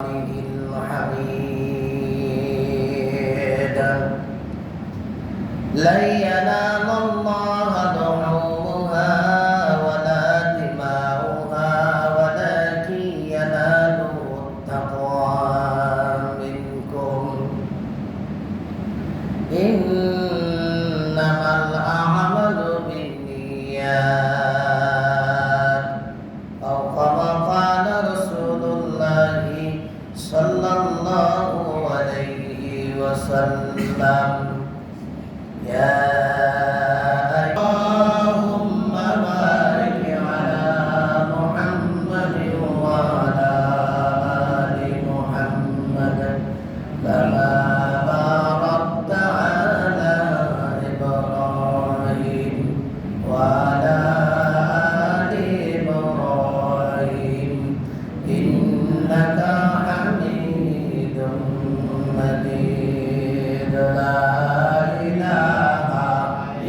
الحميد لن ينال الله لحومها ولا دماؤها ولكن يناله التقوى منكم إنما الأعمال بالنيات أو كما قال رسول الله صلى الله عليه وسلم يا اللهم بارك على محمد وعلى آل محمد كما باركت على إبراهيم وعلى آل إبراهيم إنك حميد مجيد لا إله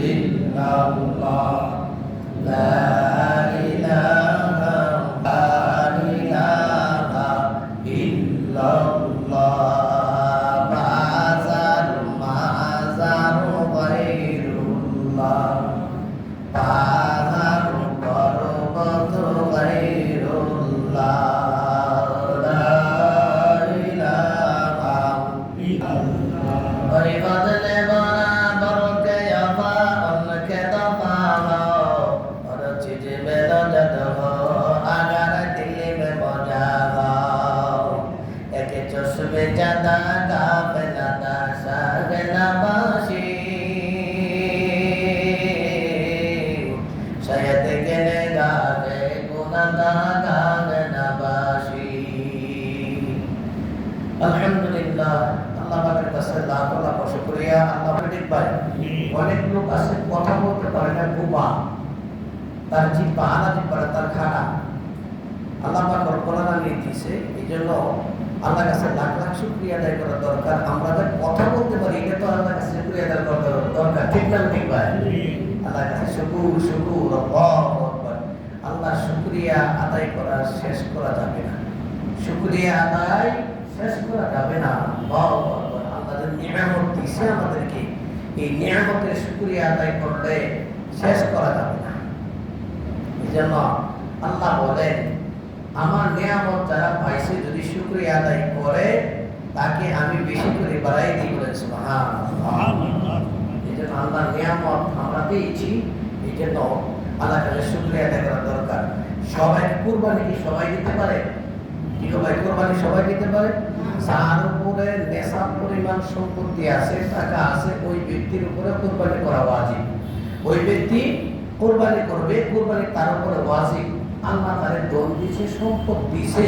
إلا الله لا إله إلا الله معذر غير الله পাহাড় পর্বত গায়রুল্লাহ লা ইলাহা ইল্লাল্লাহ ওই বদলে বনা বরকে আফা অনকে দফা और चीज में लजत हो अगर दिल में मजा हो एक चश्मे ज्यादा काफे नदा सागना बाशी शायद गने गावे गुनादा गावे नबाशी আলহামদুলিল্লাহ আল্লাহ পাকের কাছে লাখ লাখ শুকরিয়া। আল্লাহ ঠিক ভাই অনেক লোক আছে কথা বলতে পারে না, বোবা, তার জিহ্বা আলাদা পারে, তার খানা আল্লাহ পাক কোরআন দিয়েছে। এই জন্য আল্লাহর কাছে লাখ লাখ শুকরিয়া আদায় করা দরকার। আমরা যে কথা বলতে পারি এটা তো আল্লাহর কাছে শুকরিয়া আদায় করা দরকার, ঠিক না ঠিক ভাই? আল্লাহর কাছে শুকর শুকর আল্লাহু আকবার। আল্লাহ শুকরিয়া আদায় করা শেষ করা যাবে না, শুকরিয়া আদায় শেষ করা যাবে না। আল্লাহু আকবার। আল্লাহ যে নিয়ামত দিয়েছে আমাদেরকে, এই নিয়ামতের শুকরিয়া আদায় করলে শেষ করা যাবে না। এই জন্য আল্লাহ বলেন আমার নিয়ামত যারা পাইছে যদি শুকরিয়া আদায় করে তাকে আমি বেশি করে বাড়াই দিই। বলেন সুবহানাল্লাহ। এই জন্য আল্লাহর নিয়ামত আমরা পেয়েছি, এই জন্য আল্লাহর কাছে শুকরিয়া আদায় করা দরকার। সবাই কুরবানি কি সবাই দিতে পারে? কি ভাই, কুরবানি সবাই দিতে পারে? যার উপরে নেশাব পরিমাণ সম্পত্তি আছে, টাকা আছে, ওই ব্যক্তির উপরে কুরবানি করা ওয়াজিব। ওই ব্যক্তি কুরবানি করবে, কুরবানি তার উপরে ওয়াজিব। আল্লাহ তারে ধন দিয়েছে, সম্পদ দিয়েছে,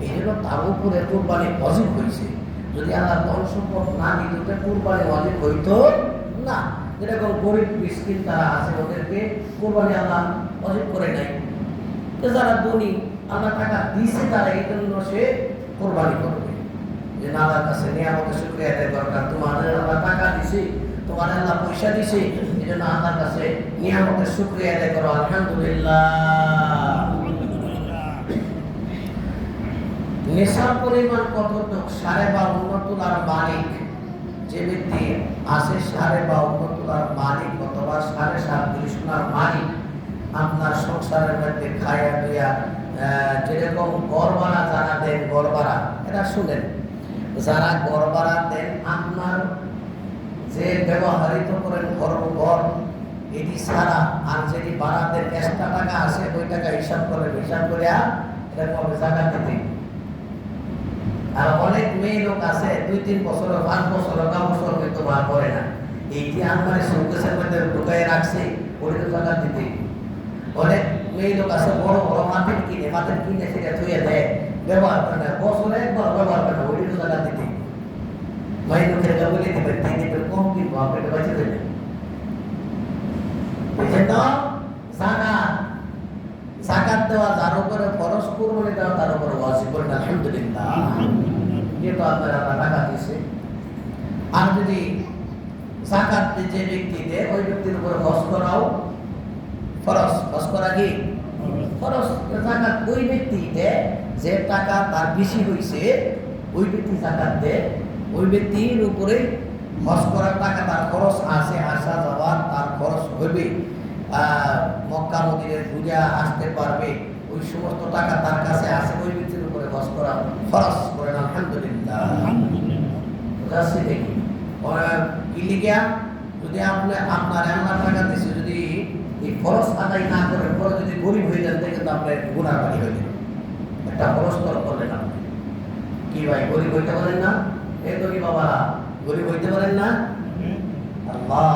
এই জন্য তার উপরে কুরবানি ওয়াজিব হয়েছে। যদি আল্লাহ ধন সম্পদ না দিত তো কুরবানি ওয়াজিব হইতো না। যেরকম গরিব মিসকিন তারা আছে, ওদেরকে কুরবানি আল্লাহ ওয়াজিব করে নাই। তো যারা ধনী আল্লাহ টাকা দিয়েছে তারা এই জন্য সে কুরবানি করবে। যে আল্লাহর কাছে নিয়ামতের শুকরিয়া আদায় দরকার। তোমাদের আল্লাহ টাকা দিছে, তোমার আল্লাহ পয়সা দিছে, এই জন্য আল্লাহর কাছে নিয়ামতের শুকরিয়া আদায় করো। আলহামদুলিল্লাহ। নেশার পরিমাণ কতটুকু? 52 তোলার মালিক যে ব্যক্তি আছে, 52 তোলার মালিক অথবা 7.5 সোনার মালিক, আপনার সংসারের মধ্যে খায়া দিয়া যেরকম গড়বাড়া যারা দেন, গড়বাড়া এটা শুনেন, যারা গড়বাড়া দেন আপনার যে ব্যবহারিত করেন ঘর এটি ছাড়া আর যেটি ভাড়া দেন এক্সট্রা টাকা আছে ওই টাকা হিসাব করেন, হিসাব করে এরকম জায়গা দিতে। আর অনেক মেয়ে লোক আছে 2-3 বছর 5 বছর 9 বছর কিন্তু বার করে না, এইটি আমার শোকেসের মধ্যে ঢুকাই রাখছে, ওই তো জায়গা দিতে। অনেক মেয়ে লোক আছে বড় বড় মাটির কিনে সেটা ধুয়ে দেয়, ব্যবহার করে না, বছরে একবার ব্যবহার করে না, ওই তো জায়গা দিতে। মাই লোকের বলে দিবে, দিবে কম কিনবো, আপনাকে বাঁচে দেবে। যাকাত দেওয়া যার উপরে ফরজ, কুরবানি দেওয়া তার উপরে ওয়াজিব। বলেন আলহামদুলিল্লাহ। যেহেতু আপনারা টাকা দিয়েছে, আর যদি যাকাত যে ব্যক্তি দেয় ওই ব্যক্তির উপরে হজ করাও ফরজ। হজ করা কি ফরজ? যাকাত ওই ব্যক্তি দেয় যে টাকা তার বেশি হয়েছে ওই ব্যক্তি জাকাত দেয়, ওই ব্যক্তির উপরে হজ করার টাকা তার খরচ আছে, আসা যাওয়ার তার খরচ হবে, মক্কা মদিনায় ঘুরে আসতে পারবে, ওই সমস্ত টাকা তার কাছে আছে, ওই ব্যক্তির উপরে হজ করা খরচ করেন আলহামদুলিল্লাহ। বুঝাচ্ছি দেখি কি লিখিয়া যদি আপনার এমন টাকা দিচ্ছে, যদি এই খরচ আদায় না করেন, পরে যদি গরিব হয়ে যান দেখে তো আপনার গুণার বাড়ি হয়ে যাবে। একটা খরচ তর করলেন আপনি, কি ভাই গরিব হইতে পারেন না? এই গরিব বাবা গরিব হইতে পারেন না? আল্লাহ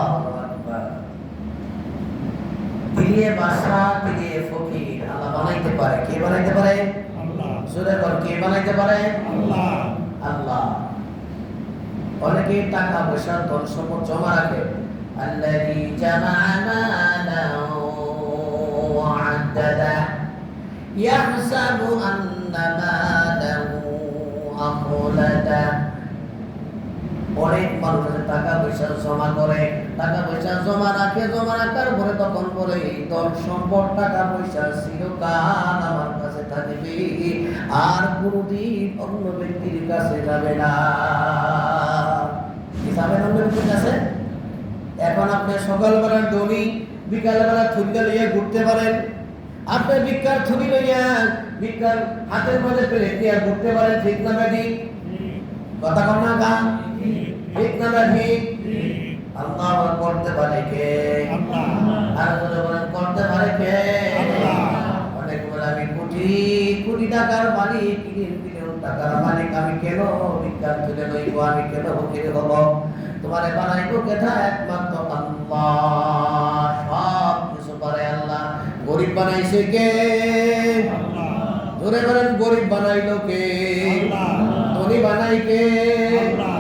দিলে বাসা দিলে ফকির আল্লাহ বানাইতে পারে। কে বানাইতে পারে? আল্লাহ। জোরে বল, কে বানাইতে পারে? আল্লাহ। আল্লাহ। অনেকে টাকা পয়সা ধন সম্পদ জমা রাখে, আল্লাযী জামা'a মালান ওয়া আদ্দাদা ইয়াহসাবু আন্না মালাহু আখলাদা। অনেক মানুষ টাকা পয়সা জমা করে, টাকা পয়সা জমা রাখে, জমা রাখার পরে তখন বলে ধন সম্পদ টাকা পয়সা চিরকাল আমার কাছে থাকবে, আর কোনদিন অন্য ব্যক্তির কাছে যাবে না। কি যাবে না অন্য ব্যক্তির কাছে? এখন আপনি সকালবেলা ধনী, বিকালবেলা থুইলা লইয়া ঘুরতে পারেন, আপনি ভিক্ষার থুলি লইয়া ভিক্ষার হাতের মধ্যে পেলে নিয়ে ঘুরতে পারেন, ঠিক না ব্যাধি? কথা কম না গা? ঠিক না ব্যাধি? আল্লাহ করতে পারে কে? আর করতে পারে কে? অনেক বলে আমি কোটি কোটি টাকার মালিক, বিলিয়ন টাকার মালিক, আমি কেন ভিক্ষার তুলে লইব, আমি কেন ফকির হব? তোমারে বানাইবো কেথা? একমাত্র আল্লাহ, সব কিছু পারে আল্লাহ। গরিব বানাইছে কে? আল্লাহ। জোরে বলেন, গরিব বানাইলো কে? আল্লাহ। ধনী বানাই কে? আল্লাহ।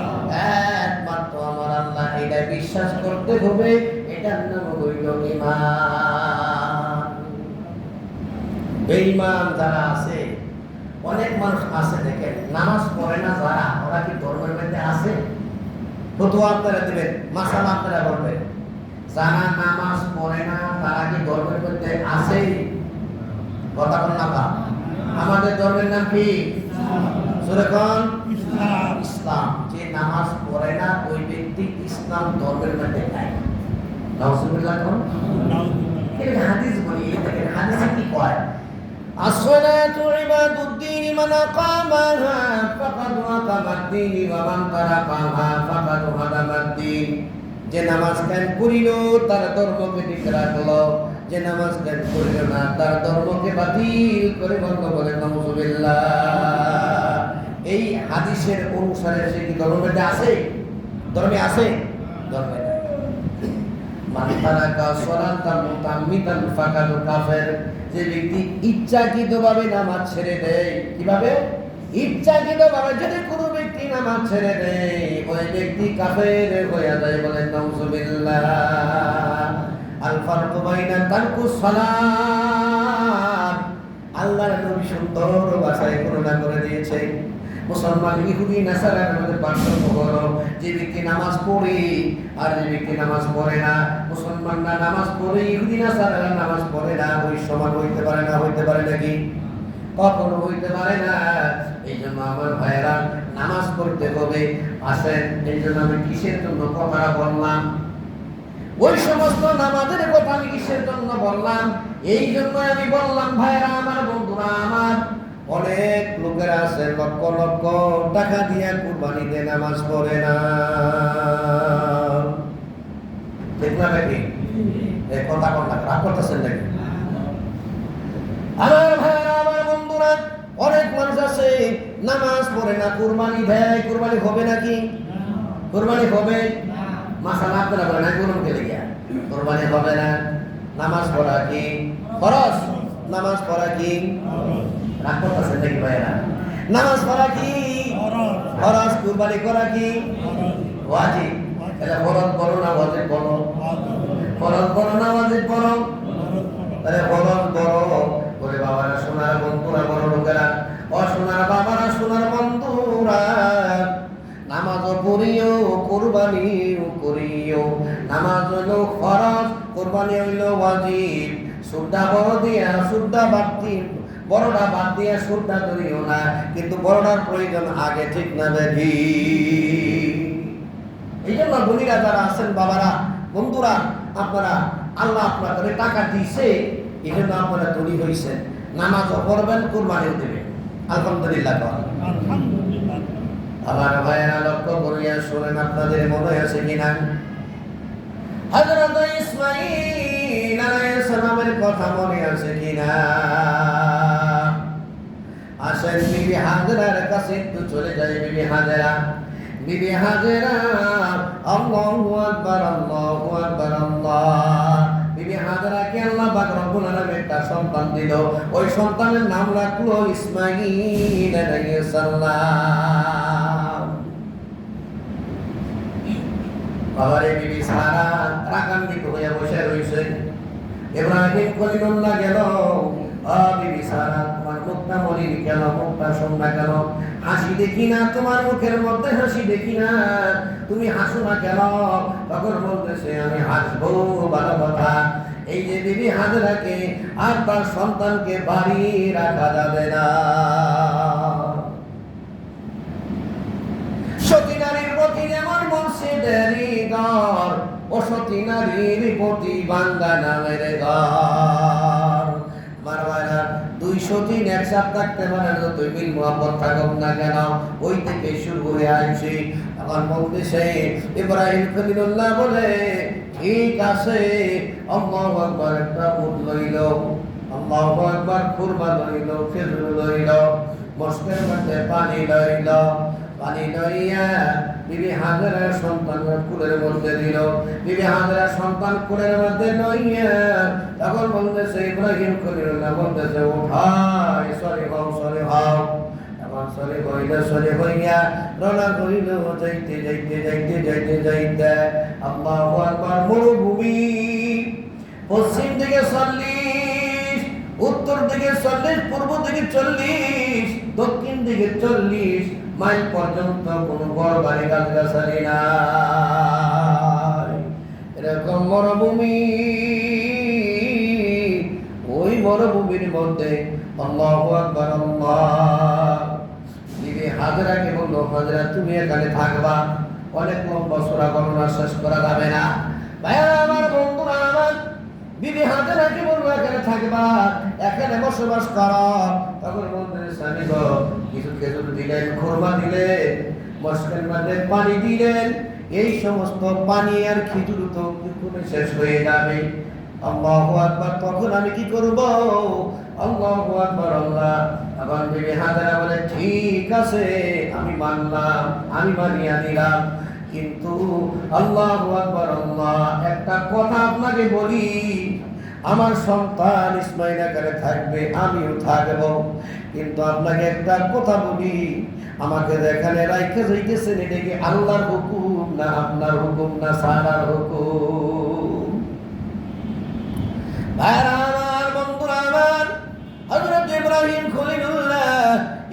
একমাত্র আমার আল্লাহ। এটা বিশ্বাস করতে হবে, এটার নাম হইল ঈমান। বেঈমান যারা আছে, অনেক মানুষ আছে দেখেন নামাজ পড়ে না যারা, ওরা কি ধর্মের মধ্যে আছে? ফতোয়া আপনারা দেবেন, মাসালা আপনারা বলবেন, যারা নামাজ পড়ে না তারা কি ধর্মের মধ্যে আছে? কথা বল না বা? আমাদের ধর্মের নাম কি? সুরকন ইসলাম। ইসলাম। যে নামাজ পড়ে না ওই ব্যক্তি ইসলাম ধর্মের মধ্যে নাই। নাউজুবিল্লাহ। কোন এই হাদিস বলি, দেখেন হাদিসে কি কয়, আসসালাতু ইবাদুদ্দিন মান আকামাহা ফাকাদ আকামাদ্দিন ওয়া মান তারাকাহা ফাকাদ হাদামাদ্দিন। যে নামাজ কায়েম করিল তার ধর্মকে ঠিক রাখলো, যে নামাজ কায়েম করিল না তার ধর্মকে বাতিল করে বন্ধ করে। নাউজুবিল্লাহ। এই হাদিসের অনুসারে সে কি ধর্মে আছে? ধর্মে আছে? ধর্মে নাই। মান তারাকা সালাতান মুতাম্মিদান ফাকাদ কাফির। যে ব্যক্তি ইচ্ছাকৃতভাবে নামাজ ছেড়ে দেয়, কিভাবে? ইচ্ছাকৃতভাবে যদি কোনো ব্যক্তি নামাজ ছেড়ে দেয়, ওই ব্যক্তি কাফের হয়ে যায়। বলেন নাউজুবিল্লাহ। আল ফারকু বাইনা তারকুস সালাত। আল্লাহর নবী সুন্দর ভাষায় বর্ণনা করে দিয়েছেন, মুসলমান ইহুদি নাসারার মধ্যে পার্থক্য হলো যে ব্যক্তি নামাজ পড়ে আর যে ব্যক্তি নামাজ পড়ে না। মুসলমানরা নামাজ পড়ে, ইহুদি নাসারারা নামাজ পড়ে না, ওই সমান হইতে পারে না। হইতে পারে নাকি? কখনো হইতে পারে না। এই জন্য আমার ভাইয়েরা নামাজ পড়তে হবে। আসেন, এই জন্য আমি কিসের জন্য কথাটা বললাম? ওই সমস্ত নামাজের কথা আমি কিসের জন্য বললাম? এই জন্য আমি বললাম ভাইয়েরা আমার, বন্ধুরা আমার, অনেক লোকের আছে লক্ষ লক্ষ টাকা দিয়ে কুরবানিতে নামাজ পড়ে না। ঠিক না নাকি? এই কথা কথা রাগ করতেছেন নাকি? আমার ভাইয়েরা আমার বন্ধুরা, অনেক মানুষ আছে নামাজ পড়ে না, কুরবানি দেয়। কুরবানি হবে নাকি? কুরবানি হবে? মাসালা আপনারা বলেন, আমি বলুন কে লিখা কুরবানি হবে না। নামাজ পড়া কি ফরজ? নামাজ পড়া কি রাগ করতেছেন নাকি ভাইয়েরা? নামাজ পড়া কি ফরজ? কুরবানি করা কি ওয়াজিব? এটা ফরজ বলো না ওয়াজিব বলো? ফরজ বলো না ওয়াজিব বলো? তাহলে ফরজ বলো। ওরে বাবারা, সোনার বন্ধুরা, বড় লোকেরা, ও সোনার বাবারা, সোনার বন্ধুরা, নামাজও পড়িও, কুরবানিও করিও। নামাজ হইলো ফরজ, কুরবানি হইলো ওয়াজিব। সুদ্ধা বড় দিয়া সুদ্ধা বাড়তি বড়টা বাদ দিয়ে ছোটটা ধরিও না, কিন্তু বড়টার প্রয়োজন আগে, ঠিক না বেঠি? এই জন্য ধনীরা যারা আছেন, বাবারা, বন্ধুরা, আপনারা, আল্লাহ আপনাদের টাকা দিছে, এই জন্য আপনারা ধনী হয়েছেন। নামাজও পড়বেন, কুরবানিও দেবেন, আলহামদুলিল্লাহ। আমার ভাইয়েরা লক্ষ্য করিয়া শুনেন, আপনাদের মনে আছে কিনা হযরত ইসমাঈল আলাইহিস সালামের কথা মনে আছে কিনা? আসেন বিবি হাজেরার কাছে একটু চলে যাই। বিবি হাজেরা, বিবি হাজেরা, আল্লাহু আকবার, আল্লাহু আকবার, আল্লাহ। বিবি হাজেরাকে আল্লাহ পাক রব্বুল আলামিন একটা সন্তান দিল। ওই সন্তানের নাম রাখলো ইসমাঈল আলাইহিস সালাম। বাবারে, বিবি সারা রাগান্বিত হয়ে বসে রয়েছে। ইব্রাহিম খলিলুল্লাহ গেল, বিবি সারা, তোমার মুখটা মলিন কেন? মুখটা সোনা কেন? হাসি দেখি না তোমার মুখের মধ্যে, হাসি দেখি না, তুমি হাসো না কেন? তখন বলতেছে, আমি হাসবো, ভালো কথা। এই যে বিবি হাজেরাকে আর তার সন্তানকে বাড়ি রাখা যাবে না। সতী নারীর প্রতি যেমন মসজিদেরই ঘর, ও সতী নারীর প্রতি বান্দা নামের ঘর। মারওয়ানা, দুই সতী একসাথে থাকতে পারে না, তুই মিল মোহাম্মদ থাকুক না কেন, ওই থেকে শুরু হয়ে আসছে। আমার বলতেছে ইব্রাহিম খলিলুল্লাহ বলে, ঠিক আছে, আল্লাহু আকবার, একটা উট লইল, আল্লাহু আকবার, কুরবা লইল, খেজুর লইল, মস্কের মধ্যে পানি লইল, পানি লইয়া বিবি হাজেরার সন্তানের কুলের মধ্যে দিল। বিবি হাজেরার সন্তান কুলের মধ্যে লইয়া তখন বলতেছে, ইব্রাহিম খলিলুল্লাহ বলতেছে, উঠাই, সরি হও, সরি হও। তখন সরি হইল, সরি হইয়া রওনা করিল। যাইতে যাইতে যাইতে যাইতে যাইতে আল্লাহু আকবার, মরুভূমি, পশ্চিম দিকে 40, উত্তর দিকে 40, পূর্ব দিকে 40, দক্ষিণ দিকে 40 মাইল পর্যন্ত কোনো ঘর বাড়ি গাছগাছালি নাই। এরকম মরুভূমি, ওই মরুভূমির মধ্যে আল্লাহু আকবার, আল্লাহ। বিবি হাজেরাকে বলল, হাজেরা, তুমি এখানে থাকবা, অনেক লম্বা সূরা গণনা শেষ করা যাবে না। ভাইয়া আমার, বন্ধুরা আমার, বিবি হাজেরাকে বলল, এখানে থাকবা, এখানে বসবাস করো। তখন বলতেন, স্বামী গো, কিছু খেজুর দিলেন, খুরমা দিলেন, মস্কের মধ্যে পানি দিলেন, এই সমস্ত পানি আর খেজুর তো শেষ হয়ে যাবে। আল্লাহু আকবার, তখন আমি কি করব? আল্লাহু আকবার, আল্লাহ। তখন বিবি হাজেরা বলে, ঠিক আছে, আমি মানলাম, আমি মানিয়া দিলাম, কিন্তু আল্লাহু আকবার, আল্লাহ, একটা কথা আপনাকে বলি, আমার সন্তান ইসমাঈল আকারে থাকবে, আমিও থাকব, কিন্তু আপনাকে একটা কথা বলি, আমাকে যেখানে রাইখে যাইতেছেন, এটা কি আল্লাহর হুকুম না আপনার হুকুম না সারার হুকুম? ভাইরা আমার, বন্ধুরা আমার, হযরত ইব্রাহিম খলিলুল্লাহ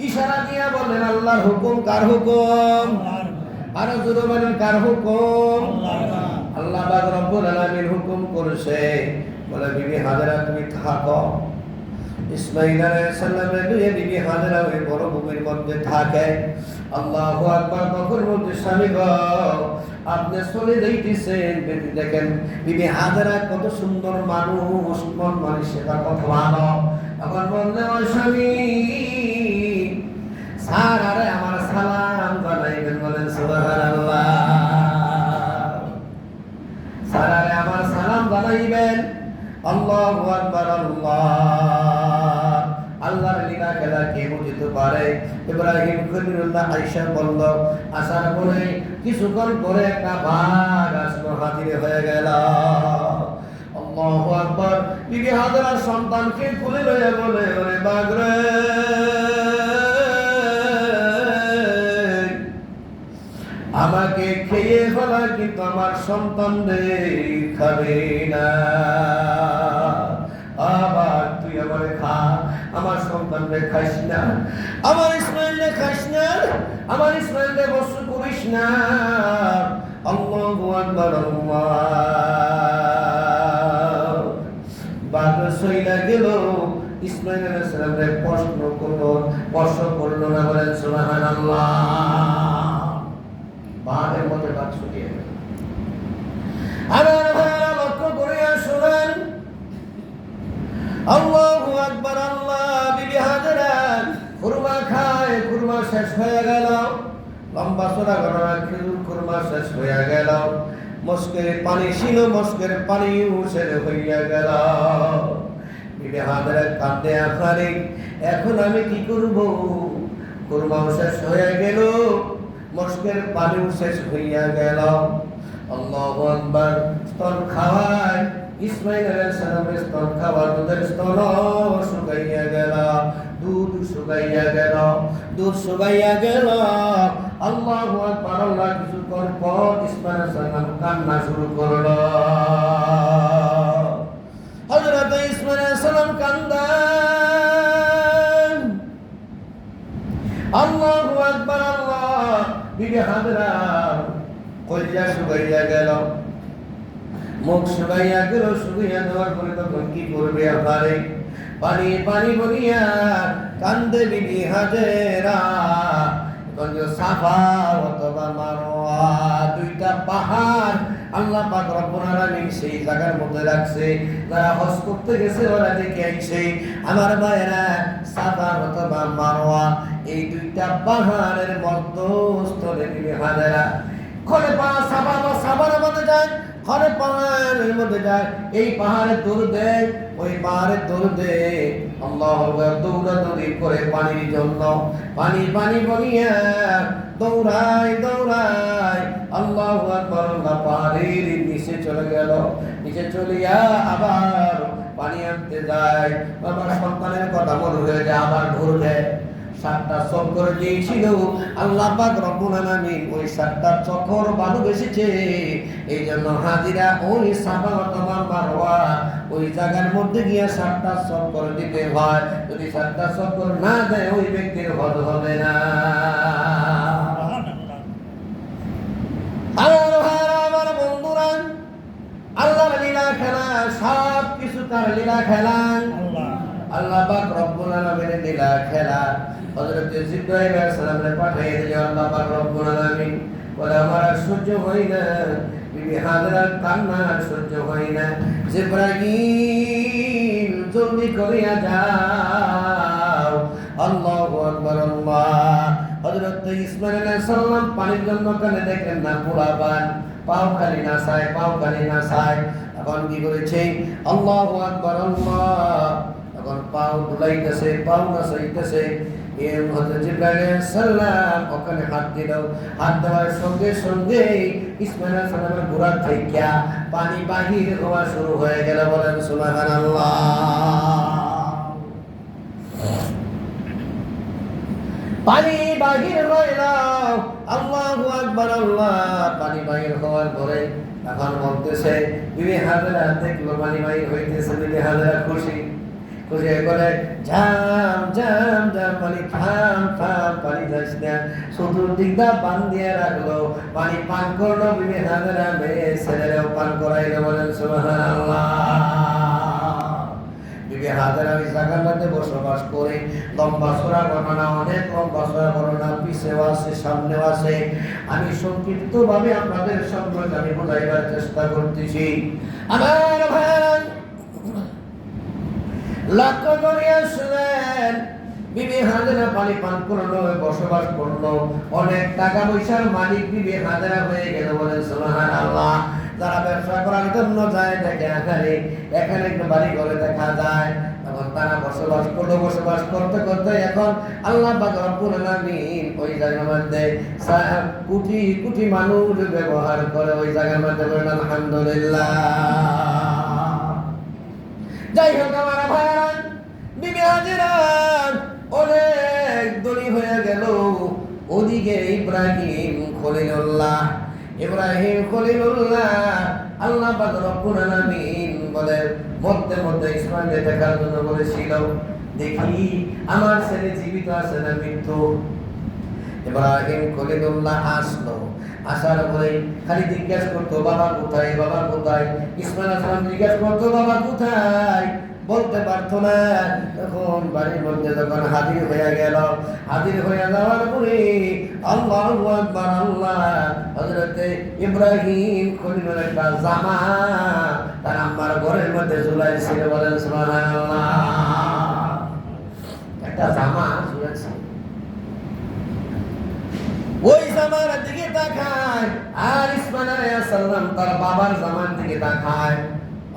ইশারা দিয়া বলেন, আল্লাহর হুকুম। কার হুকুম? আরো জোরে বলেন, কার হুকুম? আল্লাহ পাক রব্বুল আলামিন হুকুম করেছে, বলে, বিবি হাজেরা, তুমি থাকো। ইসমাঈল আলাইহিস সালামের দুই বিবি হাজেরা ওই মরুভূমির মধ্যে থাকে। আল্লাহু আকবার, তখন বলতে, স্বামী গো, আপনি চলে যাইতেছেন, দেখেন বিবি হাজেরা কত সুন্দর মানুষ, মন মানুষের কথা ভালো। তখন বললেন, ও স্বামী, স্যার, আরে আমার সালাম জানাইবেন। বলেন সুবহানাল্লাহ। স্যার, আরে আমার সালাম জানাইবেন। আল্লাহু আকবার, আল্লাহ। আল্লাহর লীলা খেলা কে বুঝতে পারে? ইব্রাহিম খলিলুল্লাহ আয়েশা বলল, আসার পরে কিছুক্ষণ পরে একটা বাঘ আসলো, হাজির হয়ে গেল। আল্লাহু আকবার। বিবি হাজেরার সন্তানকে কোলে লইয়া বলে, ওরে বাঘ রে, আমাকে খেয়ে ফেলা, কিন্তু আমার সন্তানদের খাবে না। আবার তুই আমার খা, আমার সন্তানদের খাইস না, আমার ইসমাঈলকে খাইস না, আমার ইসমাঈলকে বস্ত করিস না। আল্লাহু আকবার, আল্লাহ। বাঘ সইলা গেল, ইসমাঈল আলাইহিস সালামকে স্পর্শ করলো না, বলেন সুবহানাল্লাহ। বাঘের মধ্যে বাঘ ছড়িয়ে গেল। আমার ভাইরা লক্ষ্য করিয়া শুনেন, আল্লাহু আকবার আল্লাহ। বিবি হাজেরা খুরমা খায়, খুরমা শেষ হয়ে গেল। লম্বা চড়া ঘটনা, খেজুর খুরমা শেষ হয়ে গেল। মস্কের পানি ছিল, মস্কের পানিও শেষ হইয়া গেল। বিবি হাজেরা কাঁদে, আখারে এখন আমি কি করব? খুরমাও শেষ হয়ে গেল, মস্কের পানিও শেষ হইয়া গেল। আল্লাহু আকবার। স্তন খাওয়ায় ইসমাঈল আলাইহিস সালামের স্তন খাওয়া, দুধের স্তন শুকাইয়া গেল, দুধ শুকাইয়া গেল, দুধ শুকাইয়া গেল। আল্লাহু আকবার আল্লাহ। কিছুক্ষণ পর ইসমাঈল আলাইহিস সালাম কান্না শুরু করলো। হযরত ইসমাঈল আলাইহিস সালাম কান্দেন। আল্লাহু আকবার আল্লাহ। বিবি হাজেরা কলিজা শুকাইয়া গেল, মুখ শুকাইয়া গেল। শুকাইয়া দেওয়ার পরে তখন কি করবে? আবারে পানি পানি বলিয়া কান্দে বিবি হাজেরা। সাফা অথবা মারওয়া দুইটা পাহাড় আল্লাহ পাক রব্বুল আলামিন সেই জায়গার মধ্যে রাখছে। যারা হজ করতে গেছে ওরা দেখে আইছে। আমার ভাইরা, সাফা অথবা মারওয়া এই দুইটা পাহাড়ের মধ্যস্থলে বিবি হাজেরা খরে পাহাড় সাফা বা সাফার মধ্যে যায়, খরে পাহাড়ের মধ্যে যায়। এই পাহাড়ে দৌড় দেয়, ওই পাহাড়ে দৌড় দেয়। আল্লাহু আকবার। দৌড়াদৌড়ি করে পানির জন্য, পানি পানি বলিয়া দৌড়ায় দৌড়ায়। আল্লাহু আকবার আল্লাহ। পাহাড়ের নিচে চলে গেল, নিচে চলিয়া আবার পানি আনতে যায়। আমার সন্তানের কথা মনে হয়ে যায়, আবার ধরলে 7টা চক্কর দিয়েছিল আল্লাহ পাক রব্বুল আলামিন। ওই 7টা চক্কর ভালোবেসেছে, এই জন্য হাজিরা ওই সাফা অথবা মারওয়া ওই জায়গার মধ্যে গিয়া 7টা চক্কর দিতে হয়। যদি 7টা চক্কর না দেয় ওই ব্যক্তির হজ হবে না। আমার বন্ধুরা, আল্লাহর লীলা খেলা, সব কিছু তার লীলা খেলা। আল্লাহ পাক রব্বুল আলামিনের লীলা খেলা। হযরত জিবরাইল আলাইহিস সালামকে পাঠিয়ে দিলেন আল্লাহ পাক রব্বুল আলামিন। বলে আমার আর সহ্য হয় না, বিবি হাজেরার কান্না আর সহ্য হয় না। জিবরাইল জলদি করিয়া যাও। আল্লাহু আকবার আল্লাহ। হযরত ইসমাঈল আলাইহিস সালাম পানির জন্য কানে দেখেন না, পোড়াবান পাও খালি না চায়, পাও খালি না চায়। এখন কি করেছে? আল্লাহু আকবার আল্লাহ। এখন পাও দুলাইতেছে, পাও না চাইতেছে। জিবরাইল আলাইহিস সালাম ওখানে হাত দিল। হাত দেওয়ার সঙ্গে সঙ্গে ইসমাঈল আলাইহিস সালামের গোড়া থেকে পানি বাহির হওয়া শুরু হয়ে গেল। বলেন সুবহানাল্লাহ। পানি বাহির হইল। আল্লাহু আকবার আল্লাহ। পানি বাহির হওয়ার পরে এখন বলতেছে, বিবি হাজেরা দেখলো পানি বাহির হইতেছে। বিবি হাজেরা খুশি খুশি করে ঝাম ঝাম ঝাম, পানি থাম থাম, পানি যাস না। চতুর্দিকটা পান দিয়ে রাখলো, পানি পান করলো। বিবি হাজেরা মেয়ে ছেলেরাও পান করাইলো। বলেন সুবহানাল্লাহ। বিবি হাজেরা ওই জায়গার মধ্যে বসবাস করে। লম্বা চড়া ঘটনা, অনেক লম্বা চড়া ঘটনা পিছেও আছে, সামনেও আছে। আমি সংক্ষিপ্ত ভাবে আপনাদের সম্পর্কে আমি বোঝাইবার চেষ্টা করতেছি। আমার ভাই লক্ষ্য করিয়া শুনেন, বিবি হাজেরা পানি পান করলো, বসবাস করলো। অনেক টাকা পয়সার মালিক বিবি হাজেরা হয়ে গেল। বলেন সুবহানাল্লাহ। যারা ব্যবসা করার জন্য যায় দেখে আকারে, এখানে একটু বাড়ি ঘরে দেখা যায়। তখন তারা বসবাস করলো, বসবাস করতে করতে এখন আল্লাহ পাক রব্বুল আলামিন ওই জায়গার মধ্যে কোটি কোটি মানুষ ব্যবহার করে। ওই জায়গার মধ্যে বলেন আলহামদুলিল্লাহ। যাই হোক আমার ভাইরা, বিবি হাজেরা অনেক ধনী হয়ে গেল। ওদিকে ইব্রাহিম খলিলুল্লাহ, ইব্রাহিম খলিলুল্লাহ আল্লাহ পাক রব্বুল আলামিন বলে মধ্যে মধ্যে ইসমাঈলকে দেখার জন্য বলেছিল, দেখি আমার ছেলে জীবিত আছে না মৃত্যু। ইব্রাহিম খলিলুল্লাহ আসলো। আসার পরে খালি জিজ্ঞাসা করতো, বাবা কোথায়, বাবা কোথায়। ইসমাঈল আলাইহিস সালাম জিজ্ঞাসা করতো, বাবা কোথায়। বলতে পারতো না। তখন বাড়ির মধ্যে যখন হাজির হয়ে গেল, হাজির হয়ে যাওয়ার পরে আল্লাহু আকবার, আল্লাহ হযরতে ইব্রাহিম খলিলুর একটা জামা তার আম্মার ঘরের মধ্যে ঝুলাইছিল। বলেন সুবহানাল্লাহ। একটা জামা ঝুলাইছে, ওই জামার দিকে তাকায় আর ইসমাইল আলাইহিস সালাম তার বাবার জামার দিকে তাকায়।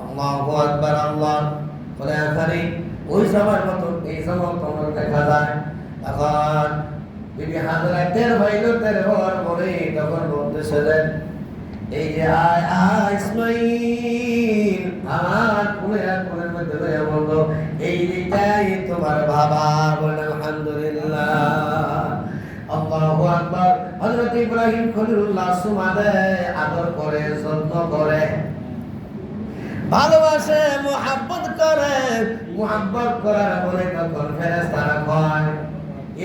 আল্লাহু আকবার, আল্লাহ বলে আখারি ওই জামার মতো এই জামা তোমার দেখা যায়। তখন বিবি হাজরা টের হইল, টের হওয়ার পরে তখন বলতেছিলেন, এই যে আয় আয় ইসমাইল, আমার কোলের মধ্যে লইয়া বললো, এইটাই তোমার বাবা। বলেন আলহামদুলিল্লাহ। আল্লাহু আকবার। হযরত ইব্রাহিম খলিলুল্লাহ সুমাদে আদর করে, যত্ন করে, ভালোবাসে, মুহাব্বত করে। মুহাব্বত করার পরে তখন ফেরেশতারা কয়,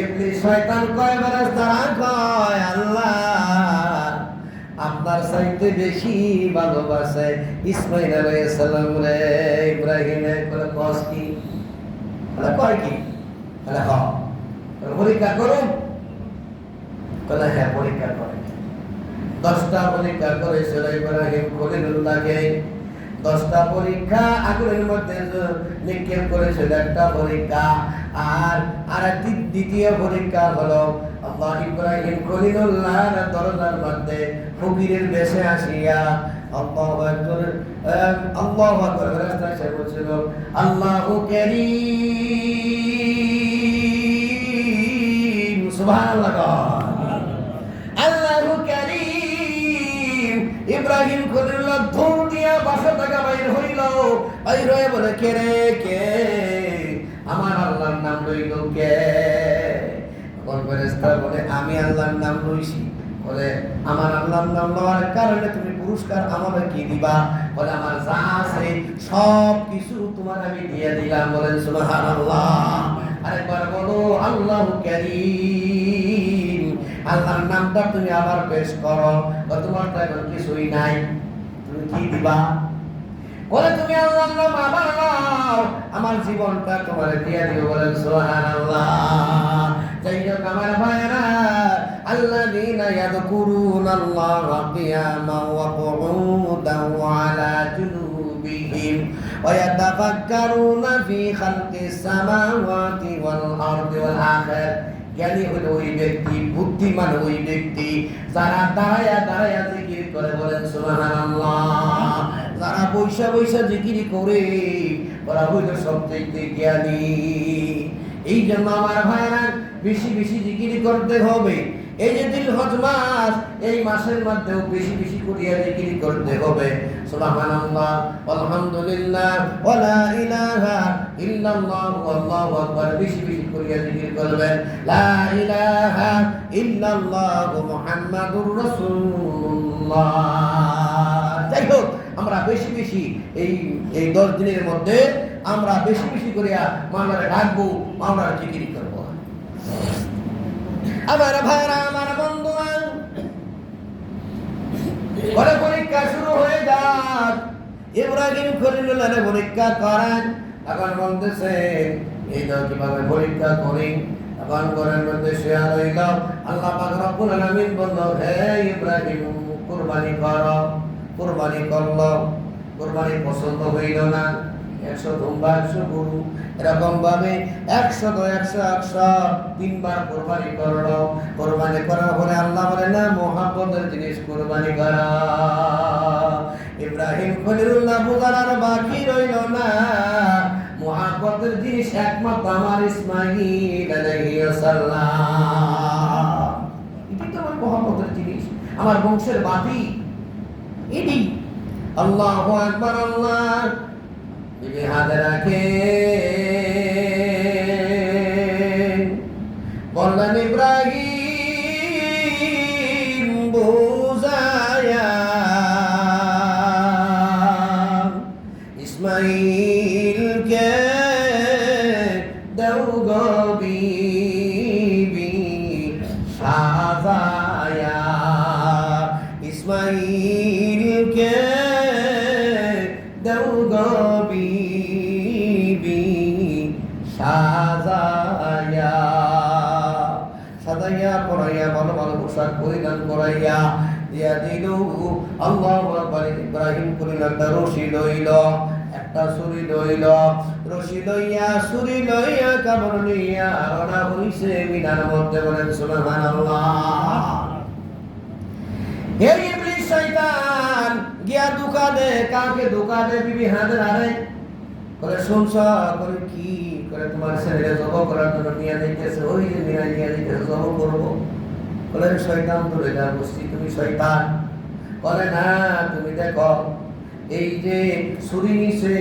ইবলিস শয়তান কয়, ফেরেশতারা কয়, আল্লাহ আপনার চাইতে বেশি ভালোবাসে ইসমাইল আলাইহিস সালাম রে ইব্রাহিমে। কয় কস কি? কয় কি? হ্যাঁ পরীক্ষা করুন। বলে হ্যাঁ পরীক্ষা করে। 10টা পরীক্ষা করেছিল ইব্রাহিম খলিলুল্লাহকে। 10টা পরীক্ষা আগুনের মধ্যে নিক্ষেপ করেছিল, একটা পরীক্ষা। আর দ্বিতীয় পরীক্ষা হলো আল্লাহ ইব্রাহিম খলিলুল্লাহর দরজার মধ্যে ফকিরের বেশে আসিয়া আল্লাহু আকবার, আল্লাহু আকবার ফেরেশতা এসে বলছিল, আল্লাহু কারীম, সুবহানাল্লাহ। আল্লাহু কারীম। ইব্রাহিম খলিলুল্লাহ দৌড় দিয়া বাসা থেকে বাইর হইল। বাইর হয়ে বলে, কে রে কে? আমার আল্লাহর নাম লইল কে? তখন ফেরেশতা বলে, আমি আল্লাহর নাম লইছি। বলে, আমার আল্লাহর নাম লওয়ার কারণে তুমি পুরস্কার আমাকে কি দিবা? বলে, আমার যা আছে সব কিছু তোমার আমি দিয়ে দিলাম। বলেন সুবহানাল্লাহ। আরেকবার বলো, আল্লাহু কারীম। আল্লাহর নামটা তুমি আবার পেশ করো। তোমার তো এখন কিছুই নাই, তুমি কি দিবা? বলে, তুমি আল্লাহর নাম আবার নাও, আমার জীবনটা তোমার দিয়ে দিব। বলেন সুবহানাল্লাহ। যাই হোক আমার ভাইরা, আল্লাযীনা ইয়াযকুরুনাল্লাহা কিয়ামান ওয়া কুউদান ওয়া আলা জুনুবিহিম ওয়া ইয়াতাফাক্কারুনা ফি খালকিস সামাওয়াতি ওয়াল আরদি ওয়াল আখিরাত। জ্ঞানী হলো ওই ব্যক্তি, বুদ্ধিমান ওই ব্যক্তি যারা দাঁড়ায়া দাঁড়ায়া জিকির করে। বলেন সুবহানাল্লাহ। যারা বৈশা বৈশা জিকির করে ওরা হইল সবচেয়ে জ্ঞানী। এই জন্য আমার ভাইরা বেশি বেশি জিকির করতে হবে। এই যে জিলহজ মাস, এই মাসের মধ্যেও বেশি বেশি করিয়া জিকির করতে হবে। সুবহানাল্লাহ, আলহামদুলিল্লাহ, ওয়া লা ইলাহা ইল্লাল্লাহ, আল্লাহু আকবার বেশি বেশি করিয়া জিকির করবেন। লা ইলাহা ইল্লাল্লাহ মুহাম্মাদুর রাসূলুল্লাহ। যাই হোক আমরা বেশি বেশি এই 10 দিনের মধ্যে আমরা বেশি বেশি করিয়া মাওলারে ডাকবো, মাওলার জিকির করব। আমার ভাইরা, আমার বন্ধুরা, পরে পরীক্ষা শুরু হয়ে যাক। ইব্রাহিম খলিলুল্লাহর পরীক্ষা করেন। এখন বলতেছে, এই তো কিভাবে পরীক্ষা করি? এখন ঘরের মধ্যে শুয়ে রইল। আল্লাহ পাক রব্বুল আলামিন বলল, হে ইব্রাহিম কুরবানি করো। কুরবানি করলো, কুরবানি পছন্দ হইল না। 100 দুম্বা 100 গরু এরকম ভাবে 100 3বার কুরবানি করলো। কুরবানি করার পরে আল্লাহ বলে, না মুহাব্বতের জিনিস কুরবানি করা। ইব্রাহিম খলিলুল্লাহ বুঝার আর বাকি রইল না। মুহাব্বতের জিনিস একমাত্র আমার ইসমাঈল আলাইহিস সালাম। এটি তো আমার মুহাব্বতের জিনিস, আমার বংশের বাতি। এটি আল্লাহু আকবার। আল্লাহ বিবি হাজরাকে বললেন, ইব্রাহিম বুঝায়া ইসমাঈলকে দাও গো বিবি সাজায়া। ইসমাঈলকে দাও গো বিবি পোশাক পরিধান করাইয়া দিয়া দিল। আল্লাহু আকবার। ইব্রাহিম কলিল একটা রশি লইল, একটা ছুরি লইল, রশি লইয়া ছুরি লইয়া কামড় লইয়া রওনা হইছে মিনার মধ্যে। বলেন সুবহানাল্লাহ। হে ইবলিস শয়তান গিয়া ধোঁকা দে। কাকে ধোঁকা দে? বিবি হাজরারে। বলে শুনছ? বলে কি করে? তোমার ছেলেরে জব করার জন্য নিয়ে যাইতেছে, ওই যে মিনা নিয়ে যাইতেছে, জব করবো। বলে শয়তান দূরে যা, বুঝছি তুমি শয়তান। বলে না, তুমি দেখো এই যে ছুরি নিছে,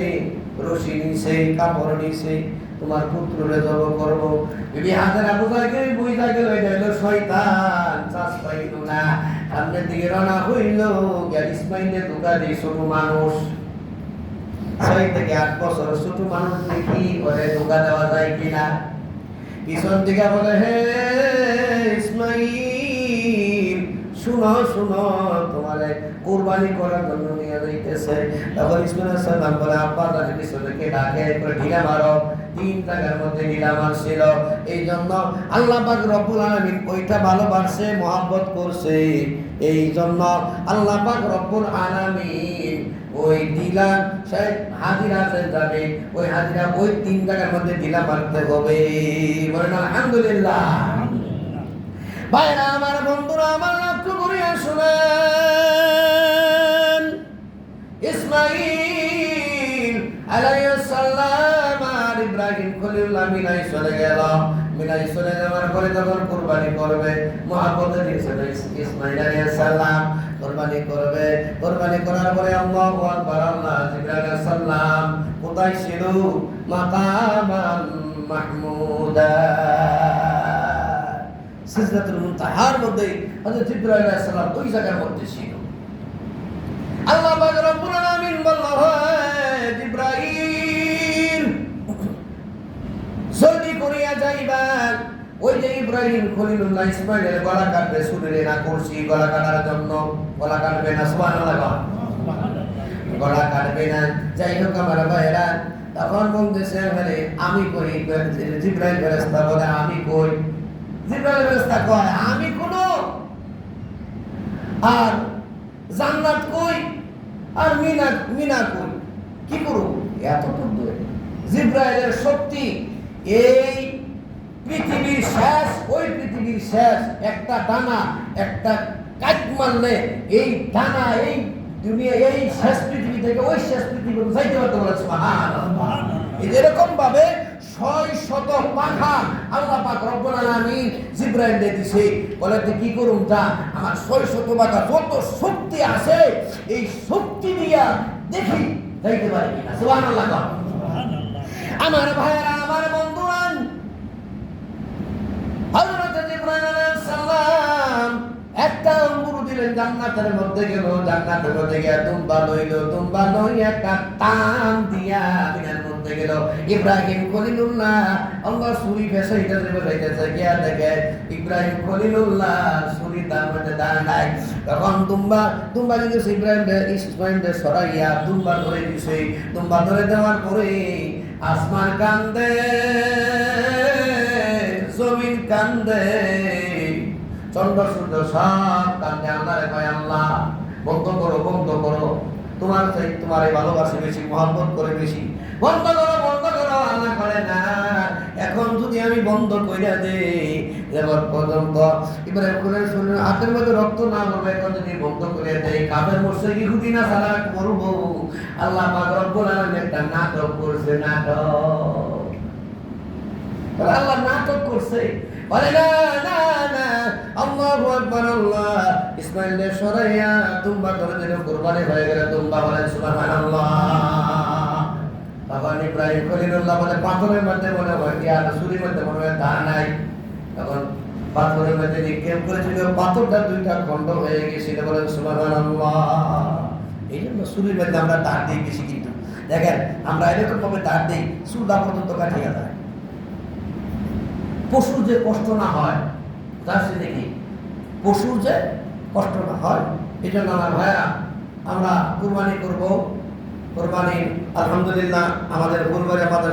রশি নিছে, কাপড় নিছে, তোমার পুত্ররে জব করবো। বিবি হাজরা বুঝাই গেল, বুঝা গেল এটা হলো শয়তান। চাষ পাইল না, সামনের দিকে রওনা হইল। ইসমাইলের ধোঁকা দিয়ে ছোট মানুষ, 6 থেকে 8 বছর ছোট মানুষ দেখি ওরে ধোঁকা দেওয়া যায় কিনা। পিছন দিকে বলে, হে ইসমাইল শুনো শুনো, তোমারে কুরবানি করার জন্য নিয়ে যাইতেছে। তখন ইসমাইল আলাইহিস সালাম বলে, আব্বা তাদের পিছনে কে ডাকে? করে ঢিলা মারো। 3 জায়গার মধ্যে ঢিলা মারছিল। এই জন্য আল্লাহ পাক রব্বুল আলামিন ওইটা ভালোবাসে, মহব্বত করছে। এই জন্য আল্লাহ পাক রব্বুল আলামিন ওই ঢিলা সে হাজিরাতে যাবে, ওই হাজিরা ওই 3 জায়গার মধ্যে ঢিলা মারতে হবে। বলেন আলহামদুলিল্লাহ। ভাইরা আমার, বন্ধুরা আমার, লক্ষ্য করিয়া শুনেন। ইসমাইল আলাইহিস সালাম আর ইব্রাহিম খলিলুল্লাহ মিনায় চলে গেল। মিনায় চলে যাওয়ার পরে তখন কুরবানি করবে। মহব্বতে দিয়েছে ইসমাইল আলাইহিস সালাম কুরবানি করবে। কুরবানি করার পরে আল্লাহু আকবার। আল্লাহ জিবরাইল আলাইহিস সালাম কোথায় ছিল? মাকামান মাহমুদা, সিজদাতুল মুনতাহার মধ্যে হযরত জিবরাইল আলাইহিস সালাম ওই জায়গার মধ্যে ছিল। আল্লাহ পাক রব্বুল আলামিন বলল, হে জিবরাইল জলদি করিয়া যাইবা। ওই যে ইব্রাহিম খলিলুল্লাহ ইসমাইলের গলা কাটবে, ছুরি না করছি গলা কাটার জন্য। গলা কাটবে না, সুবহানাল্লাহ, গলা কাটবে না। যাই হোক আমার ভাইরা, তখন বলতেছে আমি কই? জিবরাইল ফেরেশতা বলে, আমি কই? জিবরাইল ফেরেশতা কয়, আমি কোন? আর জান্নাত কই? আর মিনা কই? কি করব? এত দূর। জিবরাইলের শক্তি এই পৃথিবীর শেষ, ওই পৃথিবীর শেষ। একটা দানা, একটা কাট মারলে এই দানা এই দুনিয়া, এই শেষ পৃথিবী থেকে ওই শেষ পৃথিবী যাইতে পারতে বলে সুবহানাল্লাহ। এরকম ভাবে 600 পাখা আল্লাহ পাক রব্বুল আলামিন জিবরাইলকে দিছে। বলে তুই কি করুম? তা আমার 600 পাখা যত শক্তি আছে এই শক্তি দিয়া দেখি যাইতে পারি কিনা। সুবহানাল্লাহ। আমার ভাইরা, আমার বন্ধুরা, হযরত জিবরাইল আলাইহিস সালাম একটা আঙ্গুর দিলেন, জান্নাতের মধ্যে গেল। জান্নাতের মধ্যে গিয়া দুম্বা লইল, দুম্বা লইয়া একটা টান দিয়া মিনার মধ্যে গেল। ইব্রাহিম খলিলুল্লাহ আল্লাহ ছুরি ফেসাইতেছে গিয়া দেখে ইব্রাহিম খলিলুল্লাহ ছুরি তার মধ্যে দাঁড়ায়। তখন দুম্বা দিয়েছে ইসমাইলকে সরাইয়া দুম্বা ধরে দিছে। দুম্বা ধরে দেওয়ার পরে আসমান কান্দে, জমিন কান্দে, চন্দ্র সূর্য সব কান্দে। আল্লাহরে কয়, আল্লাহ বন্ধ করো, বন্ধ করো, তোমার এই ভালোবাসি বেশি, মহব্বত করে বেশি, বন্ধ করো, বন্ধ করো। আল্লাহ করে না, এখন যদি আমি বন্ধ কইরা দেই এবার পর্যন্ত ইব্রাহিম করে শুনে হাতের মধ্যে রক্ত না পড়বে, এখন যদি বন্ধ করে দেই কাফের মুশরিক ইহুদি না সারা করব। আল্লাহ পাক রব্বুল আলামিন একটা নাটক করছে, নাটক। আল্লাহ নাটক করছে। বলে না না না, আল্লাহু আকবার। আল্লাহ ইসমাইলের সরাইয়া দুম্বা ধরে দিল, কুরবানি হয়ে গেল দুম্বা। বলেন সুবহানাল্লাহ। তখন ইব্রাহিম খলিলুল্লাহ বলে, পাথরের মধ্যে মনে হয় কি আর ছুরির মধ্যে মনে হয় তা নাই। তখন পাথরের মধ্যে নিক্ষেপ করেছিল, পাথরটা 2টা খণ্ড হয়ে গেছিল। বলেন সুবহানাল্লাহ। এই জন্য ছুরির মধ্যে আমরা তার দিই বেশি। কিন্তু দেখেন আমরা এরকম ভাবে তার দিই চুলা পর্যন্ত কাটিয়ে যায়। পশুর যে কষ্ট না হয়, তার সে দেখি পশুর যে কষ্ট না হয়। এই জন্য আমার ভাইয়া, আমরা কুরবানি করবো। কুরবানি আলহামদুলিল্লাহ আমাদের পরিবারে আমাদের